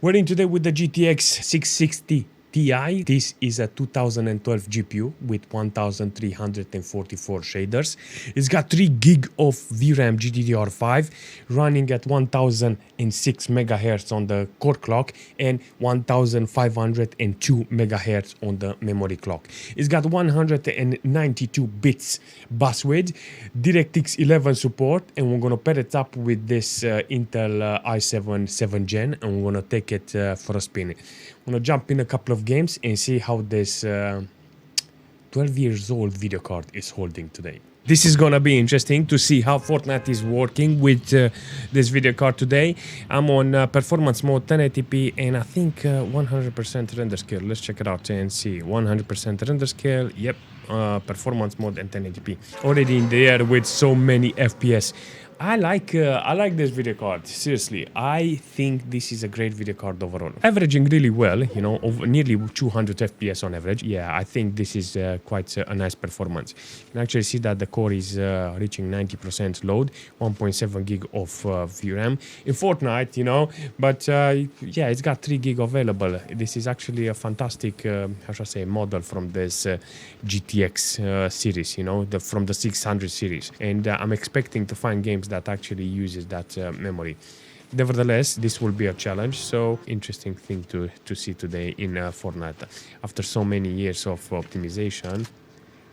We're in today with the GTX 660 Ti. This is a 2012 GPU with 1344 shaders. It's got 3 gig of VRAM GDDR5 running at 1006 MHz on the core clock and 1502 MHz on the memory clock. It's got 192 bits bus width, DirectX 11 support, and we're gonna pair it up with this Intel i7 7th Gen, and we're gonna take it for a spin. I'm gonna jump in a couple of games and see how this 12 years old video card is holding today. This is gonna be interesting to see how Fortnite is working with this video card today. I'm on performance mode 1080p and I think 100% render scale. Let's check it out and see. 100% render scale, yep. Performance mode and 1080p. Already in the air with so many FPS. I like this video card. Seriously, I think this is a great video card overall. Averaging really well, you know, over nearly 200 FPS on average. Yeah, I think this is quite a nice performance. You can actually see that the core is reaching 90% load, 1.7 gig of VRAM in Fortnite, you know. But yeah, it's got 3 gig available. This is actually a fantastic, how should I say, model from this GTX series, you know, from the 600 series. And I'm expecting to find games that actually uses that memory. Nevertheless, this will be a challenge, so interesting thing to see today in Fortnite. After so many years of optimization,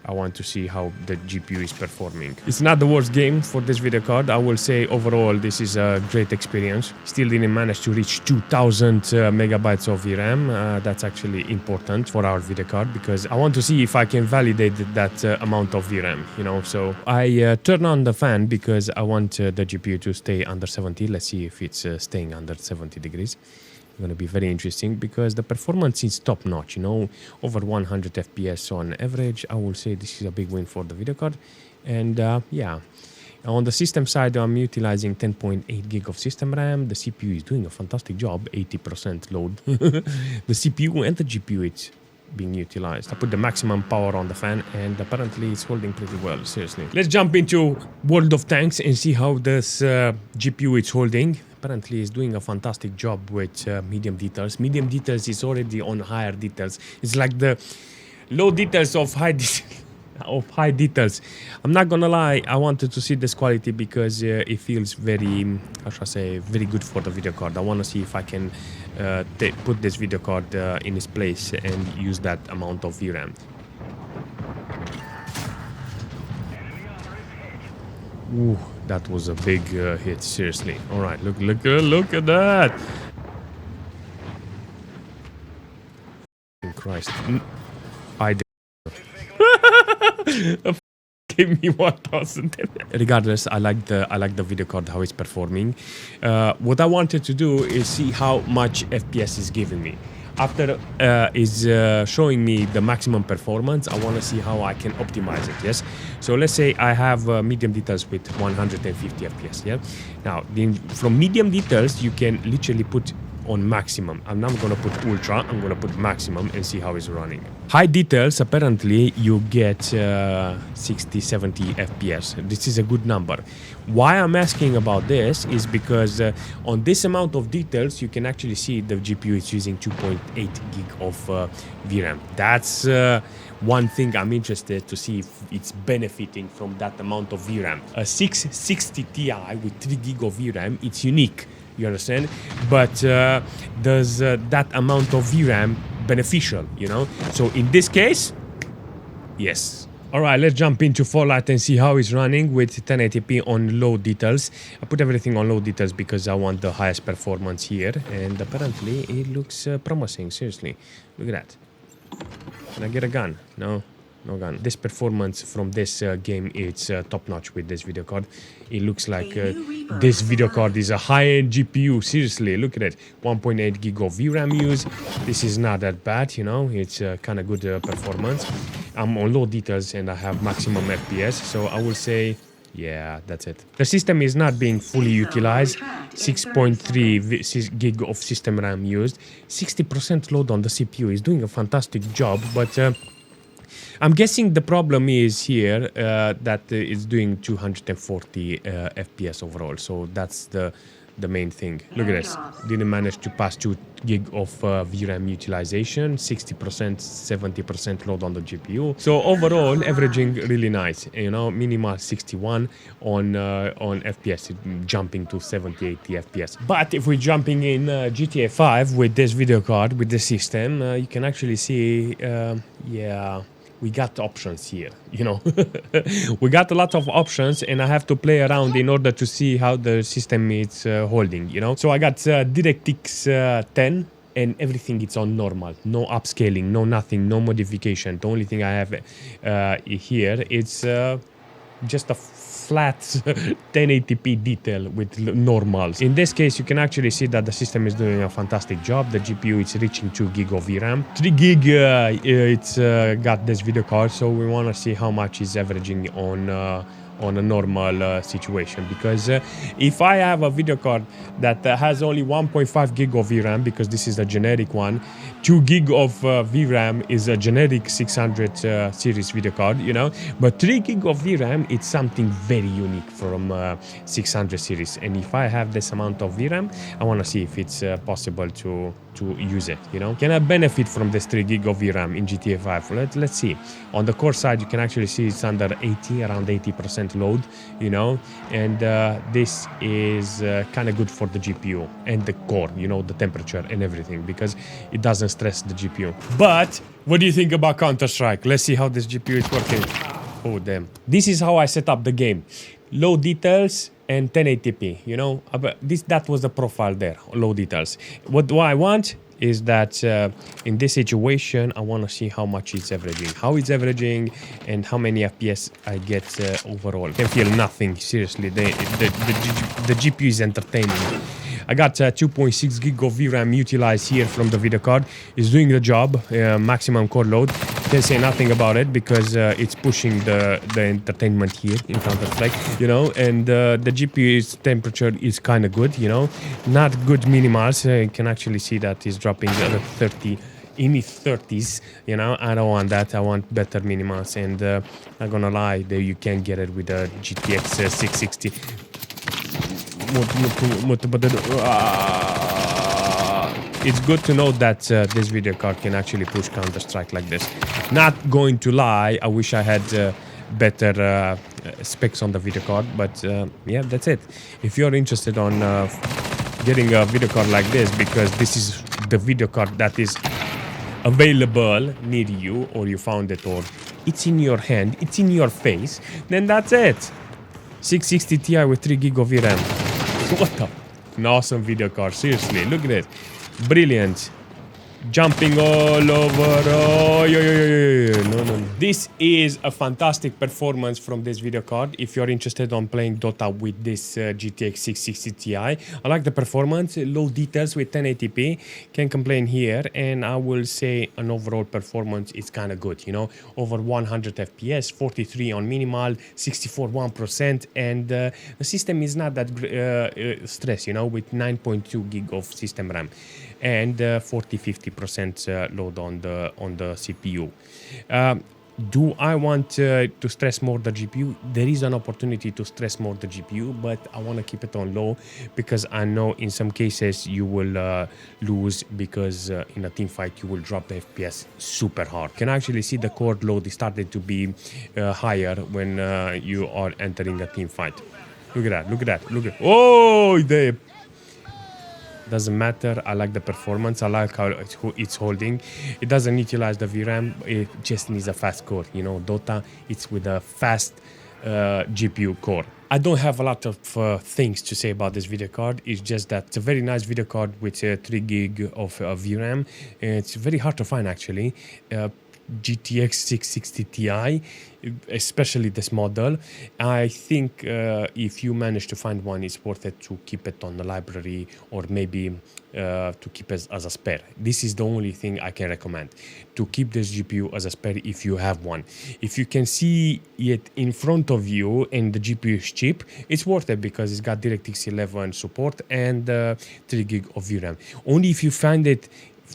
I want to see how the GPU is performing. It's not the worst game for this video card. I will say overall this is a great experience. Still didn't manage to reach 2000 megabytes of VRAM. That's actually important for our video card because I want to see if I can validate that amount of VRAM, you know. So I turn on the fan because I want the GPU to stay under 70. Let's see if it's staying under 70 degrees. Going to be very interesting because the performance is top notch, you know, over 100 FPS on average. I will say this is a big win for the video card. And yeah, on the system side, I'm utilizing 10.8 gig of system RAM. The CPU is doing a fantastic job, 80% load. The CPU and the GPU, it's being utilized. I put the maximum power on the fan and apparently it's holding pretty well, seriously. Let's jump into World of Tanks and see how this GPU is holding. Apparently it's doing a fantastic job with medium details. Medium details is already on higher details. It's like the low details of high details. I'm not gonna lie, I wanted to see this quality because it feels very, how should I say, very good for the video card. I want to see if I can put this video card in its place and use that amount of VRAM. Ooh, that was a big hit, seriously. All right, look at that. Christ. I did. Give me 1000. Regardless, I like the video card, how it's performing. What I wanted to do is see how much FPS is giving me. After is showing me the maximum performance, I want to see how I can optimize it. Yes, so let's say I have medium details with 150 FPS. Yeah, now from medium details you can literally put on maximum. I'm not going to put ultra, I'm going to put maximum and see how it's running. High details, apparently you get 60-70 FPS. This is a good number. Why I'm asking about this is because on this amount of details you can actually see the GPU is using 2.8 gig of VRAM. That's one thing I'm interested to see if it's benefiting from that amount of VRAM. A 660 Ti with 3 gig of VRAM, it's unique. You understand? But does that amount of VRAM beneficial, you know? So in this case, yes. All right, let's jump into Farlight and see how it's running with 1080p on low details. I put everything on low details because I want the highest performance here. And apparently it looks promising, seriously. Look at that. Can I get a gun? No. No gun. This performance from this game is top-notch with this video card. It looks like this video card is a high-end GPU. Seriously, look at it. 1.8 gig of VRAM use. This is not that bad, you know. It's kind of good performance. I'm on low details and I have maximum FPS. So I will say, yeah, that's it. The system is not being fully utilized. 6.3 gig of system RAM used. 60% load on the CPU is doing a fantastic job, but I'm guessing the problem is here that it's doing 240 FPS overall. So that's the the main thing. Look at this. Didn't manage to pass 2 gig of VRAM utilization, 60%, 70% load on the GPU. So overall, averaging really nice. You know, minimal 61 on FPS, jumping to 70, 80 FPS. But if we're jumping in GTA 5 with this video card, with the system, you can actually see, yeah, we got options here, you know. We got a lot of options, and I have to play around in order to see how the system is holding, you know. So I got DirectX 10, and everything is on normal, no upscaling, no nothing, no modification. The only thing I have here is just a flat 1080p detail with normals. In this case, you can actually see that the system is doing a fantastic job. The GPU is reaching 2 gig of VRAM. 3 gig, it's got this video card, so we want to see how much is averaging on a normal situation, because if I have a video card that has only 1.5 gig of VRAM, because this is a generic one, 2 gig of VRAM is a generic 600 series video card, you know, but 3 gig of VRAM, it's something very unique from 600 series. And if I have this amount of VRAM, I want to see if it's possible to use it, you know. Can I benefit from this 3 gig of VRAM in GTA 5? Let's see. On the core side, you can actually see it's under 80, around 80% load, you know, and this is kind of good for the GPU and the core, you know, the temperature and everything, because it doesn't stress the GPU. But what do you think about Counter-Strike? Let's see how this GPU is working. Oh, damn. This is how I set up the game. Low details and 1080p, you know. That was the profile there, low details. What do I want is that in this situation, I want to see how much it's averaging, and how many FPS I get overall. I can feel nothing, seriously. The GPU is entertaining. I got 2.6 gig of VRAM utilized here from the video card. It's doing the job, maximum core load. Can't say nothing about it, because it's pushing the entertainment here in Counter-Strike, you know, and the GPU's temperature is kind of good, you know, not good minimals. You can actually see that it's dropping at 30, in its 30s, you know. I don't want that. I want better minimals, and not gonna lie, that you can get it with a GTX 660. It's good to know that this video card can actually push Counter-Strike like this. Not going to lie, I wish I had better specs on the video card, but yeah, that's it. If you're interested on getting a video card like this, because this is the video card that is available near you, or you found it, or it's in your hand, it's in your face, then that's it. 660 Ti with 3 gig of VRAM. What the? An awesome video card, seriously, look at it. Brilliant. Jumping all over. Oh, no. This is a fantastic performance from this video card. If you're interested on playing Dota with this GTX 660 Ti, I like the performance, low details with 1080p. Can't complain here, and I will say an overall performance is kind of good. You know, over 100 FPS, 43 on minimal, 64 1%, and the system is not that stressed. You know, with 9.2 gig of system RAM and 40-50% load on the CPU. Do I want to stress more the GPU? There is an opportunity to stress more the GPU, but I want to keep it on low, because I know in some cases you will lose, because in a team fight you will drop the FPS super hard. You can actually see the core load is starting to be higher when you are entering a team fight. Look at that. Oh, they... Doesn't matter. I like the performance. I like how it's holding. It doesn't utilize the VRAM. It just needs a fast core. You know, Dota, it's with a fast GPU core. I don't have a lot of things to say about this video card. It's just that it's a very nice video card with 3 gig of VRAM. It's very hard to find, actually. GTX 660 Ti, especially this model. I think if you manage to find one, it's worth it to keep it on the library, or maybe to keep it as a spare. This is the only thing I can recommend, to keep this GPU as a spare if you have one. If you can see it in front of you and the GPU is cheap, it's worth it, because it's got DirectX 11 support and 3 gig of VRAM. Only if you find it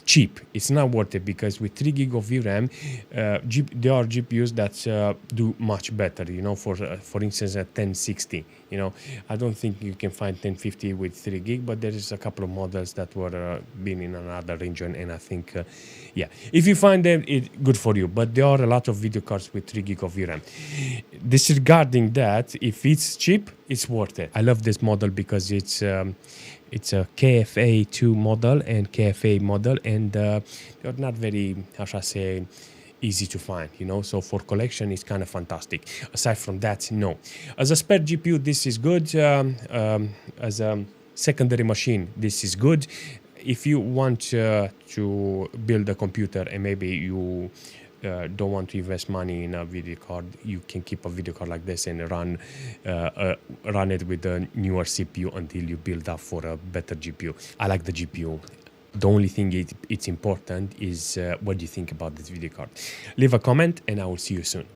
cheap. It's not worth it because with 3 gig of VRAM, there are GPUs that do much better. You know, for instance, a 1060. You know, I don't think you can find 1050 with 3 gig, but there is a couple of models that were been in another region, and I think, yeah, if you find them, it's good for you. But there are a lot of video cards with 3 gig of VRAM. Disregarding that, if it's cheap, it's worth it. I love this model because it's a KFA2 model and KFA model, and they're not very, how should I say, easy to find, you know, so for collection it's kind of fantastic. Aside from that, no. As a spare GPU, this is good. As a secondary machine, this is good. If you want to build a computer and maybe you don't want to invest money in a video card, you can keep a video card like this and run it with a newer CPU until you build up for a better GPU. I like the GPU. The only thing it's important is what do you think about this video card. Leave a comment and I will see you soon.